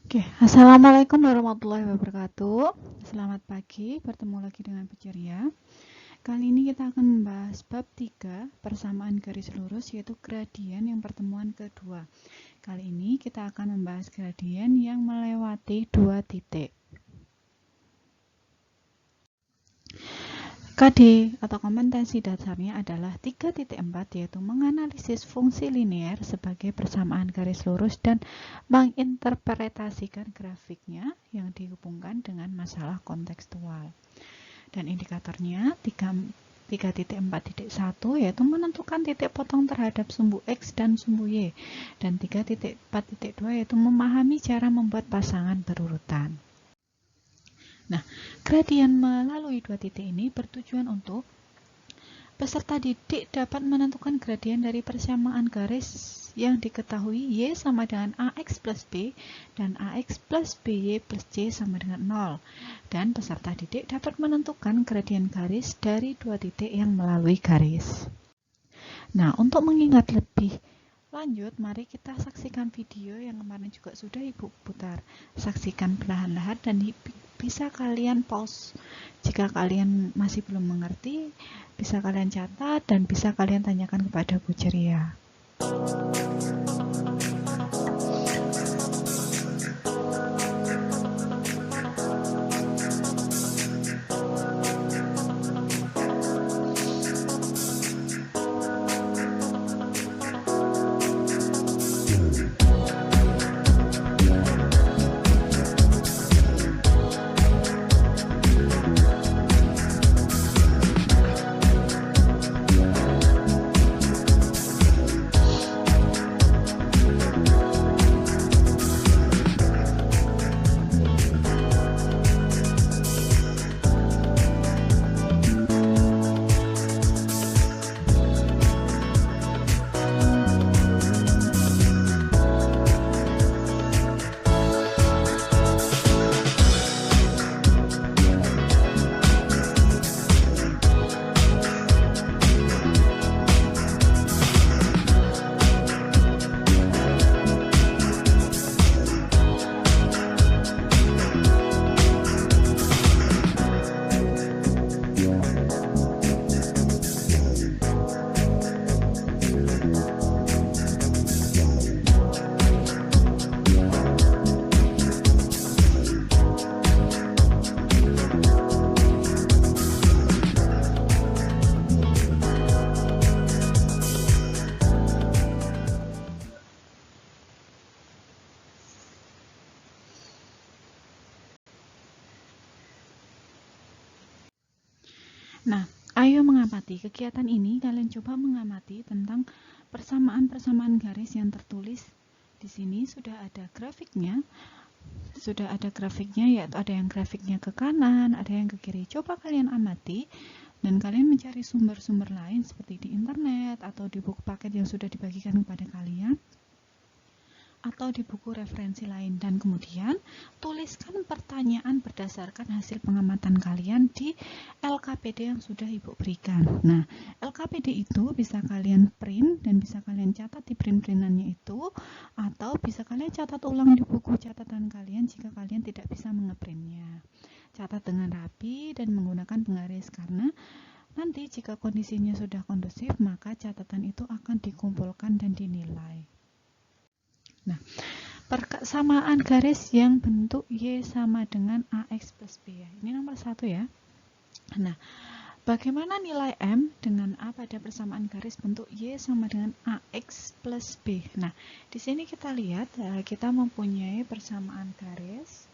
Oke, Assalamualaikum warahmatullahi wabarakatuh. Selamat pagi, bertemu lagi dengan Bu Ceria. Kali ini kita akan membahas bab 3, persamaan garis lurus, yaitu gradien yang pertemuan kedua. Kali ini kita akan membahas gradien yang melewati dua titik. KD atau kompetensi dasarnya adalah 3.4, yaitu menganalisis fungsi linear sebagai persamaan garis lurus dan menginterpretasikan grafiknya yang dihubungkan dengan masalah kontekstual. Dan indikatornya 3.4.1 yaitu menentukan titik potong terhadap sumbu X dan sumbu Y. Dan 3.4.2 yaitu memahami cara membuat pasangan berurutan. Nah, gradien melalui dua titik ini bertujuan untuk peserta didik dapat menentukan gradien dari persamaan garis yang diketahui Y sama dengan AX plus B dan AX plus BY plus C sama dengan 0. Dan peserta didik dapat menentukan gradien garis dari dua titik yang melalui garis. Nah, untuk mengingat lebih lanjut, mari kita saksikan video yang kemarin juga sudah Ibu putar. Saksikan perlahan-lahan dan bisa kalian pause. Jika kalian masih belum mengerti, bisa kalian catat dan bisa kalian tanyakan kepada Bu Ceria. Nah, ayo mengamati kegiatan ini. Kalian coba mengamati tentang persamaan-persamaan garis yang tertulis di sini. Sudah ada grafiknya, yaitu ada yang grafiknya ke kanan, ada yang ke kiri. Coba kalian amati dan kalian mencari sumber-sumber lain seperti di internet atau di buku paket yang sudah dibagikan kepada kalian, atau di buku referensi lain, dan kemudian tuliskan pertanyaan berdasarkan hasil pengamatan kalian di LKPD yang sudah Ibu berikan. Nah, LKPD itu bisa kalian print dan bisa kalian catat di print-printannya itu, atau bisa kalian catat ulang di buku catatan kalian jika kalian tidak bisa mengeprintnya. Catat dengan rapi dan menggunakan penggaris, karena nanti jika kondisinya sudah kondusif, maka catatan itu akan dikumpulkan dan dinilai. Nah, persamaan garis yang bentuk Y sama dengan AX plus B ya. Ini nomor 1 ya. Nah, bagaimana nilai M dengan A pada persamaan garis bentuk Y sama dengan AX plus B? Nah, di sini kita lihat kita mempunyai persamaan garis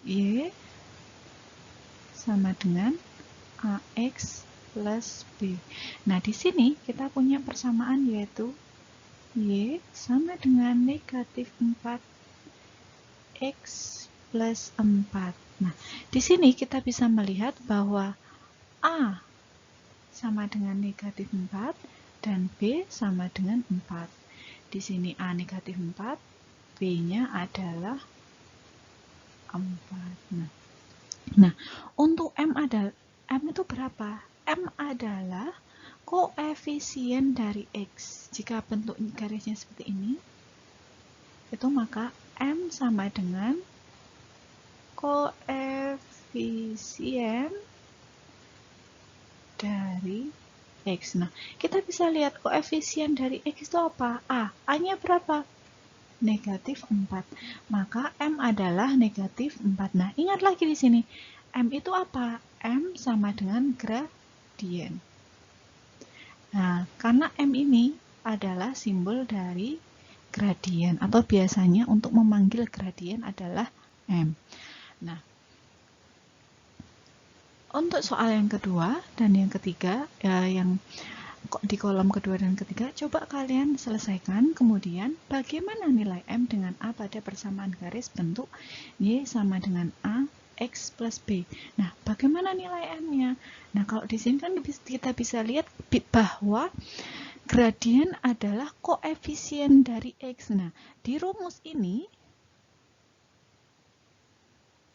Y sama dengan AX plus B. Nah, di sini kita punya persamaan yaitu Y sama dengan negatif 4 X plus 4. Nah, di sini kita bisa melihat bahwa A sama dengan negatif 4 dan B sama dengan 4. Di sini A negatif 4, B-nya adalah 4. Nah, untuk M itu berapa? M adalah koefisien dari X. Jika bentuk garisnya seperti ini, itu maka M sama dengan koefisien dari X. Nah, kita bisa lihat koefisien dari X itu apa? A-nya berapa? Negatif 4. Maka M adalah negatif 4. Nah, ingat lagi di sini. M itu apa? M sama dengan gradien. Nah, karena M ini adalah simbol dari gradien, atau biasanya untuk memanggil gradien adalah M. Nah, untuk soal yang kedua dan yang ketiga, yang di kolom kedua dan ketiga, coba kalian selesaikan. Kemudian, bagaimana nilai M dengan A pada persamaan garis bentuk Y sama dengan A X plus B. Nah, bagaimana nilai M-nya? Nah, kalau di sini kan kita bisa lihat bahwa gradien adalah koefisien dari X. Nah, di rumus ini,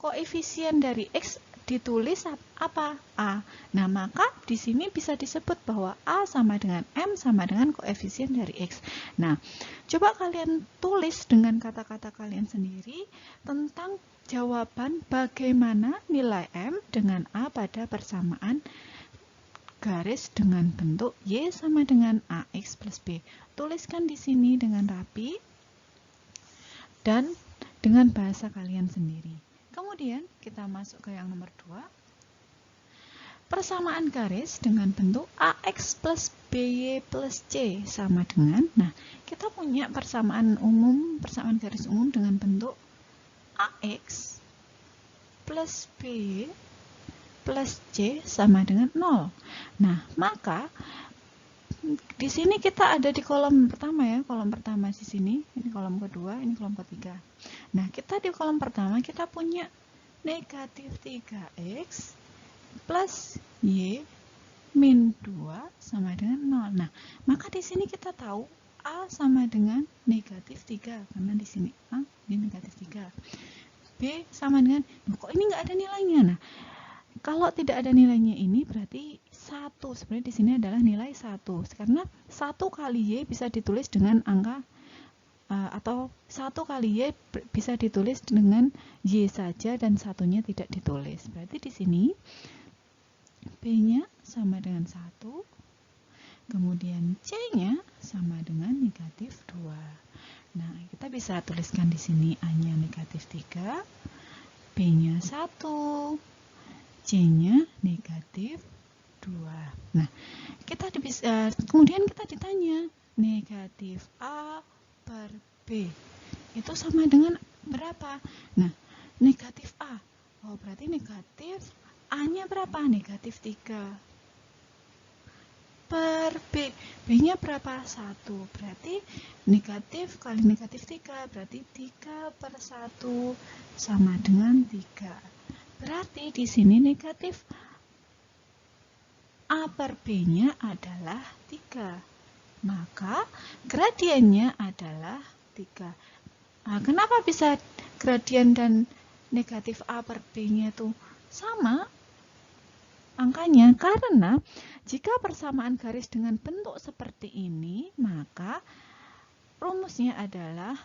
koefisien dari X ditulis apa? A. Nah, maka di sini bisa disebut bahwa A sama dengan M sama dengan koefisien dari X. Nah, coba kalian tulis dengan kata-kata kalian sendiri tentang jawaban bagaimana nilai M dengan A pada persamaan garis dengan bentuk Y sama dengan AX plus B. Tuliskan di sini dengan rapi dan dengan bahasa kalian sendiri. Kemudian kita masuk ke yang nomor 2. Persamaan garis dengan bentuk AX plus BY plus C sama dengan, nah kita punya persamaan garis umum dengan bentuk AX plus BY plus C sama dengan 0. Nah, maka di sini kita ada di kolom pertama ya, kolom pertama di sini, ini kolom kedua, ini kolom ketiga. Nah, kita di kolom pertama kita punya negatif 3x plus y min 2 sama dengan 0. Nah, maka di sini kita tahu A sama dengan negatif 3, karena di sini A ini negatif 3. B sama dengan, kok ini nggak ada nilainya? Nah, kalau tidak ada nilainya ini berarti 1. Sebenarnya di sini adalah nilai 1. Karena 1 kali Y bisa ditulis dengan angka atau 1 kali Y bisa ditulis dengan Y saja dan satunya tidak ditulis. Berarti di sini B-nya sama dengan 1. Kemudian C-nya sama dengan negatif 2. Nah, kita bisa tuliskan di sini A-nya negatif 3, B-nya 1, C-nya negatif 2. Nah, kemudian kita ditanya negatif A per B itu sama dengan berapa? Nah, negatif A. Oh, berarti negatif A-nya berapa? Negatif 3 per B. B-nya berapa? 1. Berarti negatif kali negatif 3. Berarti 3 per 1 sama dengan 3. Berarti di sini negatif A per B-nya adalah 3. Maka gradiennya adalah 3. Nah, kenapa bisa gradien dan negatif A per B-nya itu sama angkanya? Karena jika persamaan garis dengan bentuk seperti ini, maka rumusnya adalah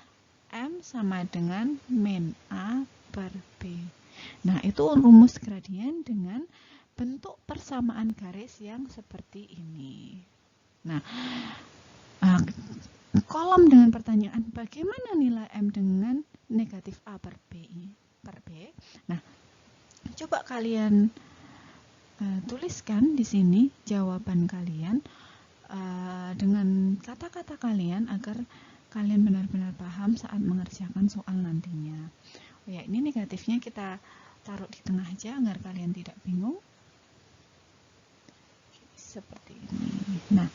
M sama dengan min A per B. Nah, itu rumus gradien dengan bentuk persamaan garis yang seperti ini. Nah, kolom dengan pertanyaan bagaimana nilai M dengan negatif A per B. Nah, coba kalian tuliskan di sini jawaban kalian dengan kata-kata kalian agar kalian benar-benar paham saat mengerjakan soal nantinya. Oh ya, ini negatifnya kita taruh di tengah aja agar kalian tidak bingung. Seperti ini. Nah,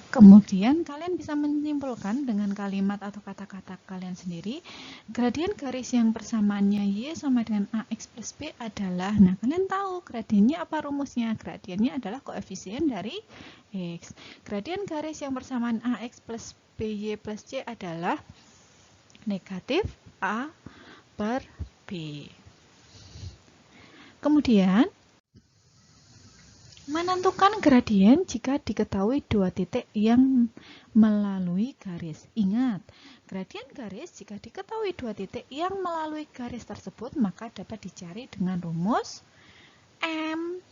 kemudian kalian bisa menyimpulkan dengan kalimat atau kata-kata kalian sendiri. Gradien garis yang persamaannya Y sama dengan AX plus B adalah, nah kalian tahu gradiennya apa rumusnya? Gradiennya adalah koefisien dari X. Gradien garis yang persamaan AX plus BY plus C adalah negatif A per B. Kemudian Menentukan gradien jika diketahui dua titik yang melalui garis. Ingat, gradien garis jika diketahui dua titik yang melalui garis tersebut, maka dapat dicari dengan rumus M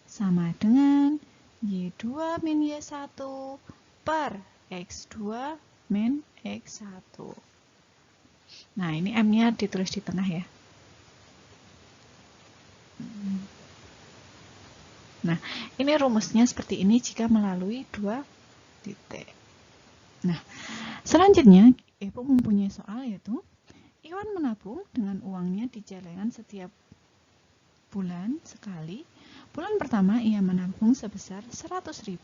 sama dengan Y2 min Y1 per X2 min X1. Nah, ini M-nya ditulis di tengah ya. Nah, ini rumusnya seperti ini jika melalui dua titik. Nah, selanjutnya, Ibu mempunyai soal yaitu Iwan menabung dengan uangnya di celengan setiap bulan sekali. Bulan pertama ia menabung sebesar 100.000.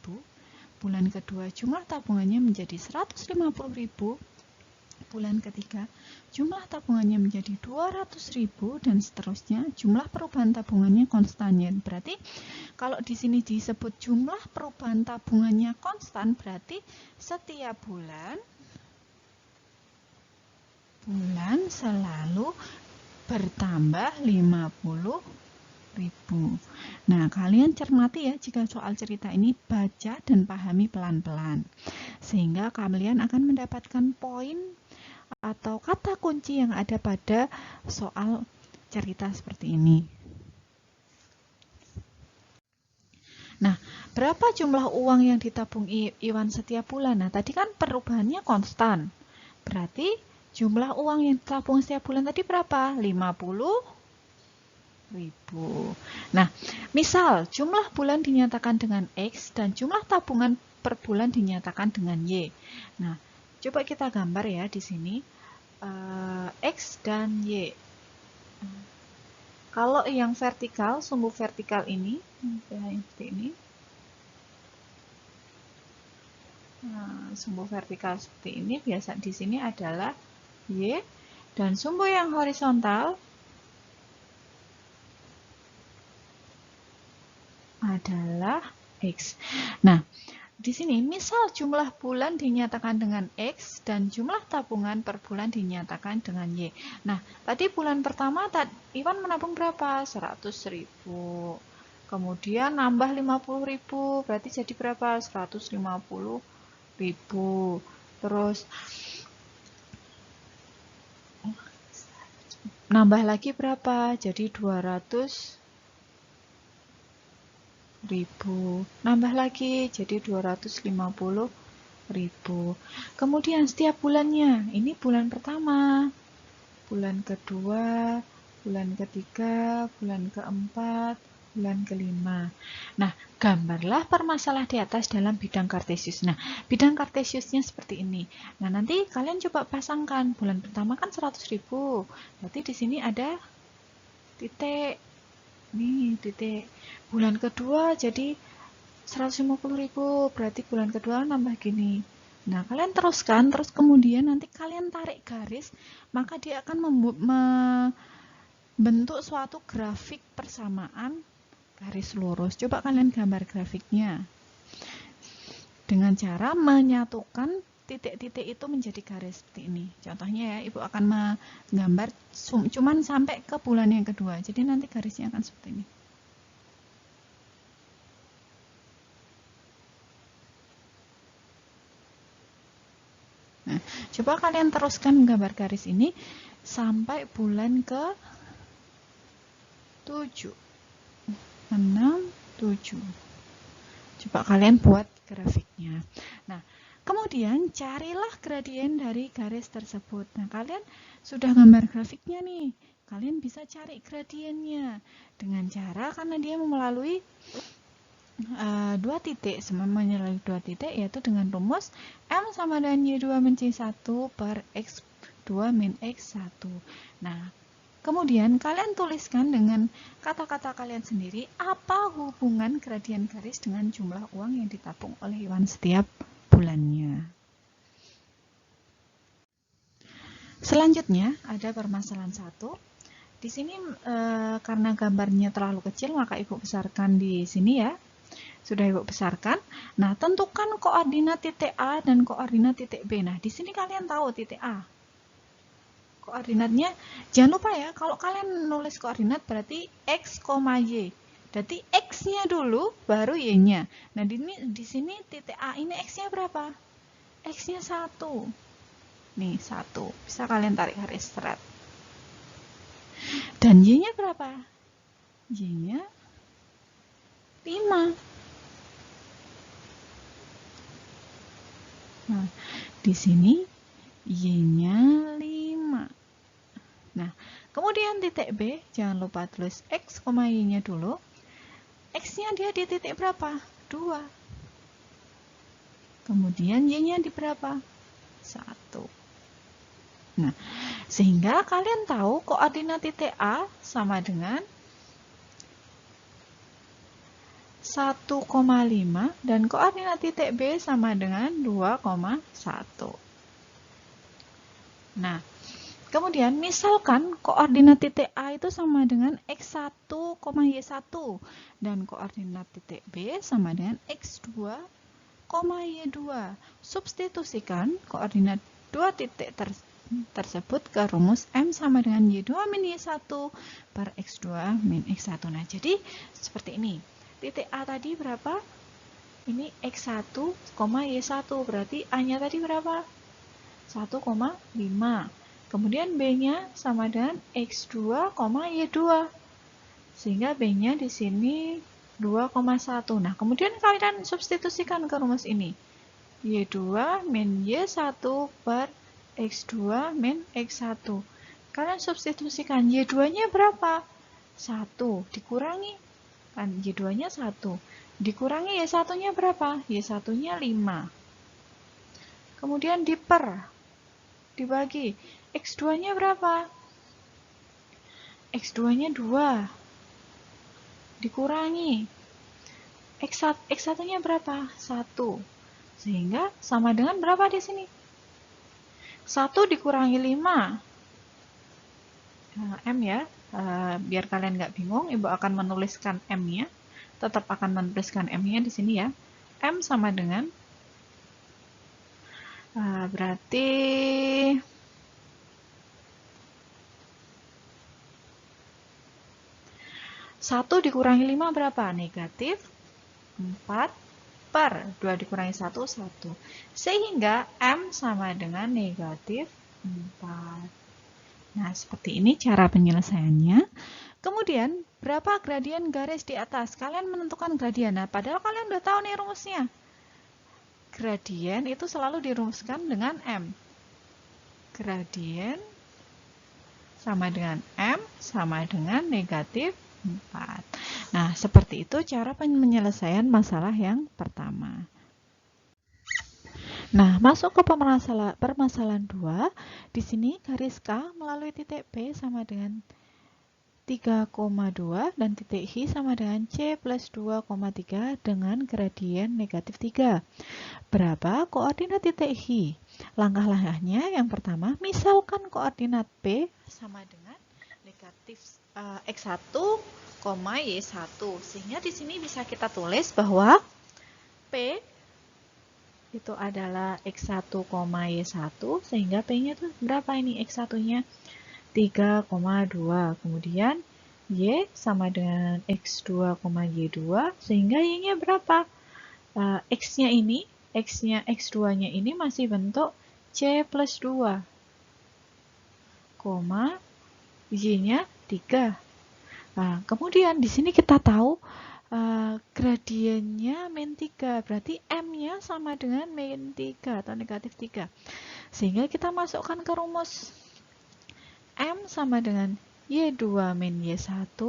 Bulan kedua jumlah tabungannya menjadi 150.000. Bulan ketiga jumlah tabungannya menjadi 200.000 dan seterusnya. Jumlah perubahan tabungannya konstan ya. Berarti kalau di sini disebut jumlah perubahan tabungannya konstan, berarti setiap bulan selalu bertambah 50.000. Nah, kalian cermati ya jika soal cerita ini, baca dan pahami pelan-pelan. Sehingga kalian akan mendapatkan poin atau kata kunci yang ada pada soal cerita seperti ini. Nah, berapa jumlah uang yang ditabung Iwan setiap bulan? Nah, tadi kan perubahannya konstan. Berarti jumlah uang yang ditabung setiap bulan tadi berapa? 50.000. Nah, misal jumlah bulan dinyatakan dengan X dan jumlah tabungan per bulan dinyatakan dengan Y. Nah, coba kita gambar ya di sini X dan Y. Kalau yang vertikal, sumbu vertikal ini, seperti ini. Nah, sumbu vertikal seperti ini biasa di sini adalah Y dan sumbu yang horizontal adalah X. Nah, di sini misal jumlah bulan dinyatakan dengan X dan jumlah tabungan per bulan dinyatakan dengan Y. Nah, tadi bulan pertama Iwan menabung berapa? 100.000. Kemudian nambah 50.000, berarti jadi berapa? 150.000. Terus nambah lagi berapa? Jadi 200.000. Nambah lagi jadi 250.000. Kemudian setiap bulannya, ini bulan pertama, bulan kedua, bulan ketiga, bulan keempat, bulan kelima. Nah, gambarlah permasalahan di atas dalam bidang kartesius. Nah, bidang kartesiusnya seperti ini. Nah, nanti kalian coba pasangkan. Bulan pertama kan 100.000. Berarti di sini ada titik. Nih, titik. Bulan kedua jadi 150.000. Berarti bulan kedua nambah gini. Nah, kalian teruskan, terus kemudian nanti kalian tarik garis, maka dia akan membentuk suatu grafik persamaan garis lurus. Coba kalian gambar grafiknya. Dengan cara menyatukan titik-titik itu menjadi garis seperti ini. Contohnya ya, Ibu akan menggambar cuman sampai ke bulan yang kedua. Jadi nanti garisnya akan seperti ini. Nah, coba kalian teruskan menggambar garis ini sampai bulan ke 7. 6, 7. Coba kalian buat grafiknya. Nah, kemudian carilah gradien dari garis tersebut. Nah, kalian sudah gambar grafiknya nih. Kalian bisa cari gradiennya dengan cara karena dia melalui dua titik, melalui dua titik, yaitu dengan rumus M sama dengan Y2 min Y1 per X2 min X1. Nah, kemudian kalian tuliskan dengan kata-kata kalian sendiri apa hubungan gradien garis dengan jumlah uang yang ditabung oleh Iwan setiap bulannya. Selanjutnya ada permasalahan 1. Di sini karena gambarnya terlalu kecil maka Ibu besarkan di sini ya. Sudah Ibu besarkan. Nah, tentukan koordinat titik A dan koordinat titik B. Nah, di sini kalian tahu titik A. Koordinatnya, jangan lupa ya, kalau kalian nulis koordinat berarti X, Y. Berarti X-nya dulu, baru Y-nya. Nah, di sini titik A ini X-nya berapa? X-nya 1. Nih, 1. Bisa kalian tarik garis straight. Dan Y-nya berapa? Y-nya 5. Nah, di sini Y-nya 5. Nah, kemudian titik B, jangan lupa tulis X, Y-nya dulu. X-nya dia di titik berapa? 2. Kemudian Y-nya di berapa? 1. Nah, sehingga kalian tahu koordinat titik A sama dengan 1,5 dan koordinat titik B sama dengan 2,1. Nah, kemudian misalkan koordinat titik A itu sama dengan X1, Y1 dan koordinat titik B sama dengan X2, Y2. Substitusikan koordinat dua titik tersebut ke rumus M sama dengan Y2 min Y1 per X2 min X1. Nah, jadi seperti ini. Titik A tadi berapa? Ini X1, Y1. Berarti A-nya tadi berapa? 1,5. Kemudian B-nya sama dengan X2, Y2. Sehingga B-nya di sini 2,1. Nah, kemudian kalian substitusikan ke rumus ini. Y2 min Y1 per X2 min X1. Kalian substitusikan Y2-nya berapa? 1 dikurangi. Kan Y2-nya 1. Dikurangi Y1-nya berapa? Y1-nya 5. Kemudian dibagi. X2-nya berapa? X2-nya 2. Dikurangi. X1-nya berapa? 1. Sehingga sama dengan berapa di sini? 1 dikurangi 5. M ya. Biar kalian nggak bingung, Ibu akan menuliskan M-nya. Tetap akan menuliskan M-nya di sini ya. M sama dengan berarti 1 dikurangi 5 berapa? Negatif 4 per 2 dikurangi 1, 1. Sehingga M sama dengan negatif 4. Nah, seperti ini cara penyelesaiannya. Kemudian, berapa gradien garis di atas? Kalian menentukan gradien. Nah, padahal kalian udah tahu nih rumusnya. Gradien itu selalu dirumuskan dengan M. Gradien sama dengan M sama dengan negatif 4. Nah, seperti itu cara penyelesaian masalah yang pertama. Nah, masuk ke permasalahan 2. Di sini garis K melalui titik P sama dengan 3,2 dan titik H sama dengan C plus 2,3 dengan gradien negatif 3. Berapa koordinat titik H? Langkah-langkahnya yang pertama, misalkan koordinat P sama dengan negatif X1, Y1. Sehingga di sini bisa kita tulis bahwa P itu adalah X1, Y1. Sehingga P-nya itu berapa ini X1-nya? 3,2. Kemudian Y sama dengan X2, Y2. Sehingga Y-nya berapa? X-nya ini, X2-nya ini masih bentuk C plus 2. Y-nya 3. Nah, kemudian di sini kita tahu gradiennya min 3. Berarti M-nya sama dengan min 3 atau negatif 3. Sehingga kita masukkan ke rumus. M sama dengan Y2 min Y1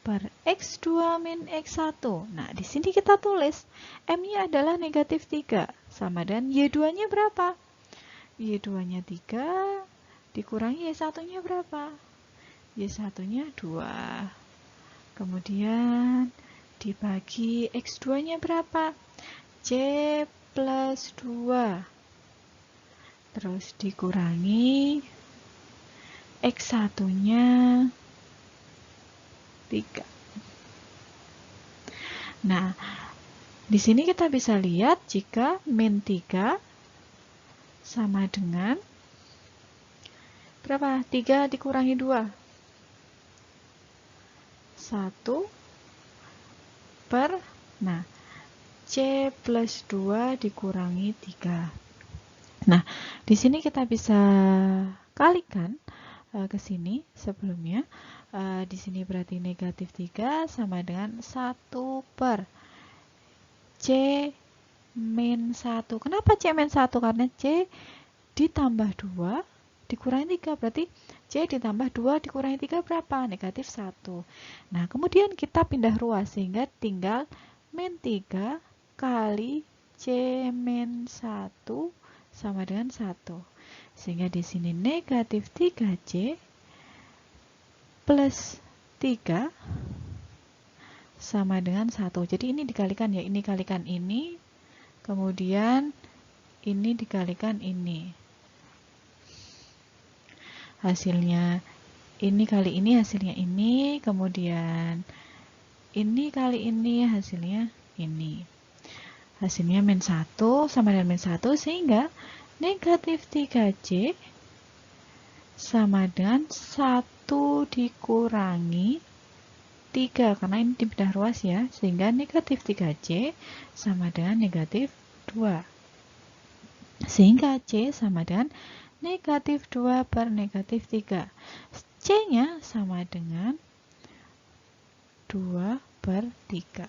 per X2 min X1. Nah, di sini kita tulis M-nya adalah negatif 3. Sama dengan Y2-nya berapa? Y2-nya 3 dikurangi Y1-nya berapa? Y1-nya 2. Kemudian dibagi X2-nya berapa? C plus 2. Terus dikurangi X1-nya 3. Nah, di sini kita bisa lihat jika min 3 sama dengan berapa? 3 dikurangi 2. 1 per, nah, C plus 2 dikurangi 3. Nah, di sini kita bisa kalikan ke sini sebelumnya. Di sini berarti negatif 3 sama dengan 1 per C min 1. Kenapa C min 1? Karena C ditambah 2 dikurangi 3. Berarti C ditambah 2 dikurangi 3 berapa? Negatif 1. Nah, kemudian kita pindah ruas sehingga tinggal min 3 kali C min 1 sama dengan 1. Sehingga di sini negatif 3C plus 3 sama dengan 1. Jadi ini dikalikan ya, ini kalikan ini, kemudian ini dikalikan ini. Hasilnya ini kali ini hasilnya ini, kemudian ini kali ini hasilnya ini. Hasilnya min 1 sama dengan min 1, sehingga negatif 3C sama dengan 1 dikurangi 3, karena ini dipindah ruas ya, sehingga negatif 3C sama dengan negatif 2. Sehingga C sama dengan negatif 2 per negatif 3. C-nya sama dengan 2 per 3.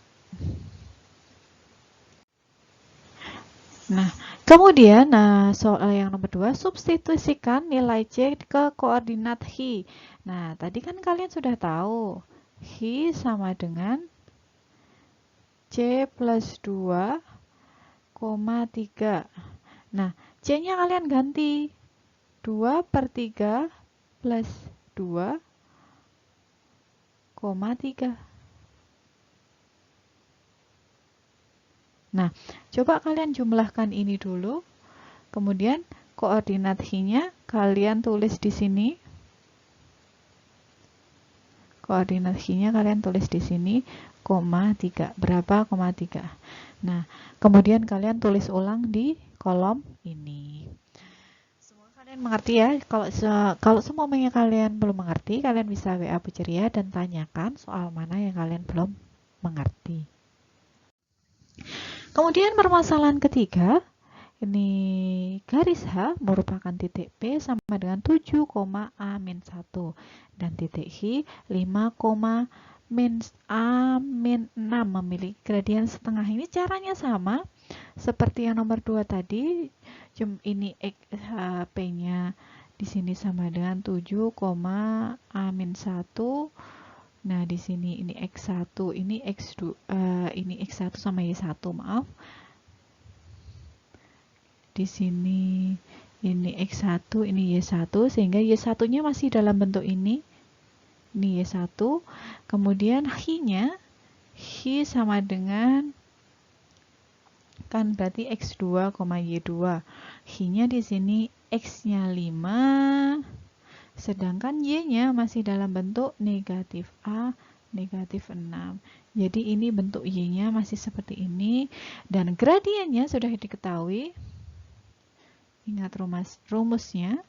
Nah, kemudian soal yang nomor 2, substitusikan nilai C ke koordinat Hi. Nah, tadi kan kalian sudah tahu Hi sama dengan C plus 2, 3. Nah, C-nya kalian ganti 2 per 3 plus 2, 3. Nah, coba kalian jumlahkan ini dulu. Kemudian koordinat Hi-nya kalian tulis di sini. Koordinat Hi-nya kalian tulis di sini, 3. Berapa? 3. Nah, kemudian kalian tulis ulang di kolom ini. Semua kalian mengerti ya? Kalau semuanya kalian belum mengerti, kalian bisa WA Bu Ceria dan tanyakan soal mana yang kalian belum mengerti. Kemudian permasalahan ketiga, ini garis H merupakan titik P sama dengan 7, A-1 dan titik H 5, A-6 memiliki gradien setengah. Ini caranya sama seperti yang nomor 2 tadi. Ini P-nya di sini sama dengan 7, A-1. Nah, di sini ini X1, ini X2, ini X1 sama Y1, maaf. Di sini ini X1, ini Y1, sehingga Y1-nya masih dalam bentuk ini. Ini Y1. Kemudian Hi-nya, Hi sama dengan, kan berarti X2, Y2. Hi-nya di sini X-nya 5. Sedangkan Y-nya masih dalam bentuk negatif A, negatif 6. Jadi ini bentuk Y-nya masih seperti ini. Dan gradiennya sudah diketahui. Ingat rumusnya.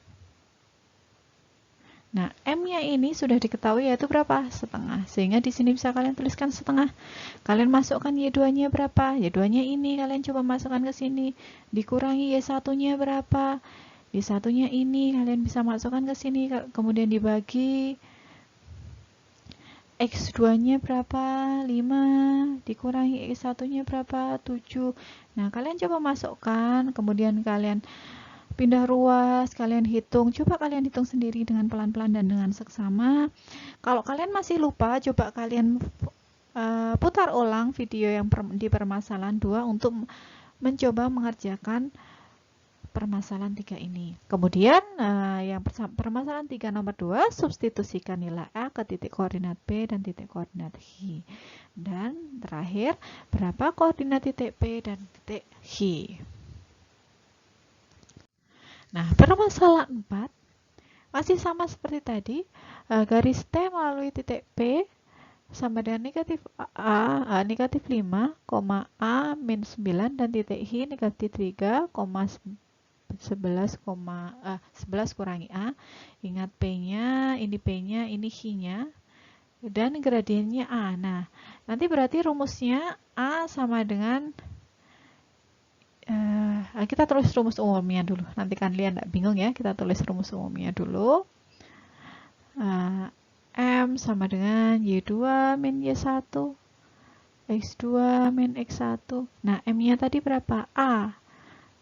Nah, M-nya ini sudah diketahui yaitu berapa? Setengah. Sehingga di sini bisa kalian tuliskan setengah. Kalian masukkan Y2-nya berapa? Y2-nya ini kalian coba masukkan ke sini. Dikurangi Y1-nya berapa? Y1-nya ini kalian bisa masukkan ke sini, kemudian dibagi X2-nya berapa? 5, dikurangi X1-nya berapa? 7. Nah, kalian coba masukkan, kemudian kalian pindah ruas, kalian hitung. Coba kalian hitung sendiri dengan pelan-pelan dan dengan seksama. Kalau kalian masih lupa, coba kalian putar ulang video yang di permasalahan 2 untuk mencoba mengerjakan permasalahan 3 ini. Kemudian yang permasalahan 3 nomor 2, substitusikan nilai A ke titik koordinat P dan titik koordinat H. Dan terakhir, berapa koordinat titik P dan titik H. Nah, permasalahan 4 masih sama seperti tadi. Garis T melalui titik P sama dengan negatif 5, A-9 dan titik H negatif 3, 11 kurangi A. Ingat P-nya, ini P-nya, ini H-nya. dan gradiennya A. Nah, nanti berarti rumusnya A sama dengan kita tulis rumus umumnya dulu. Nanti kalian nggak bingung ya, kita tulis rumus umumnya dulu. M sama dengan Y2 min Y1, X2 min X1. Nah, M-nya tadi berapa? A.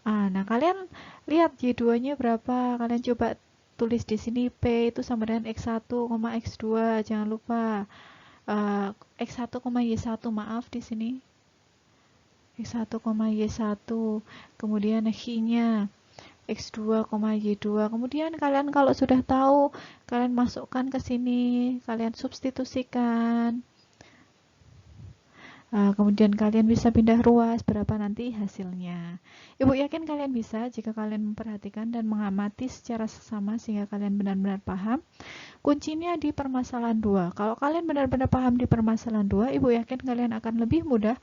Nah, kalian lihat Y2-nya berapa? Kalian coba tulis di sini P itu sama dengan X1, X2. Jangan lupa X1, Y1, maaf di sini. X1, Y1. Kemudian H-nya X2, Y2. Kemudian kalian kalau sudah tahu, kalian masukkan ke sini, kalian substitusikan. Kemudian kalian bisa pindah ruas berapa nanti hasilnya. Ibu yakin kalian bisa jika kalian memperhatikan dan mengamati secara seksama sehingga kalian benar-benar paham. Kuncinya di permasalahan 2. Kalau kalian benar-benar paham di permasalahan 2, Ibu yakin kalian akan lebih mudah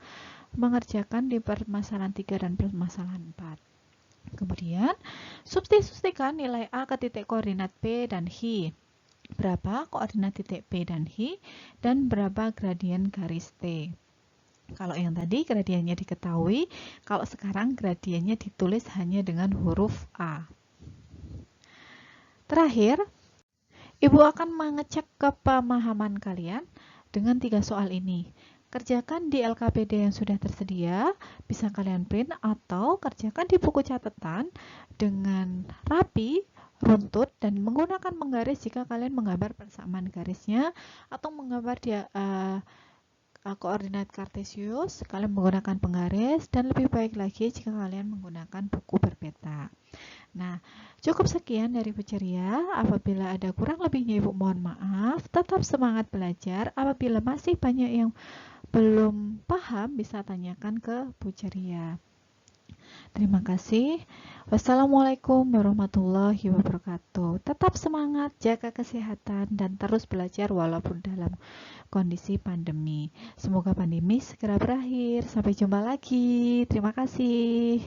mengerjakan di permasalahan 3 dan permasalahan 4. Kemudian, substitusikan nilai A ke titik koordinat P dan H. Berapa koordinat titik P dan H dan berapa gradien garis T. Kalau yang tadi gradiennya diketahui, kalau sekarang gradiennya ditulis hanya dengan huruf A. Terakhir, Ibu akan mengecek kepemahaman kalian dengan 3 soal ini. Kerjakan di LKPD yang sudah tersedia, bisa kalian print atau kerjakan di buku catatan dengan rapi, runtut, dan menggunakan penggaris jika kalian menggambar persamaan garisnya atau menggambar dia koordinat kartesius, kalian menggunakan penggaris, dan lebih baik lagi jika kalian menggunakan buku berpeta. Nah, cukup sekian dari Bu Ceria. Apabila ada kurang lebihnya Ibu mohon maaf. Tetap semangat belajar. Apabila masih banyak yang belum paham, bisa tanyakan ke Bu Ceria. Terima kasih. Wassalamualaikum warahmatullahi wabarakatuh. Tetap semangat, jaga kesehatan, dan terus belajar walaupun dalam kondisi pandemi. Semoga pandemi segera berakhir. Sampai jumpa lagi. Terima kasih.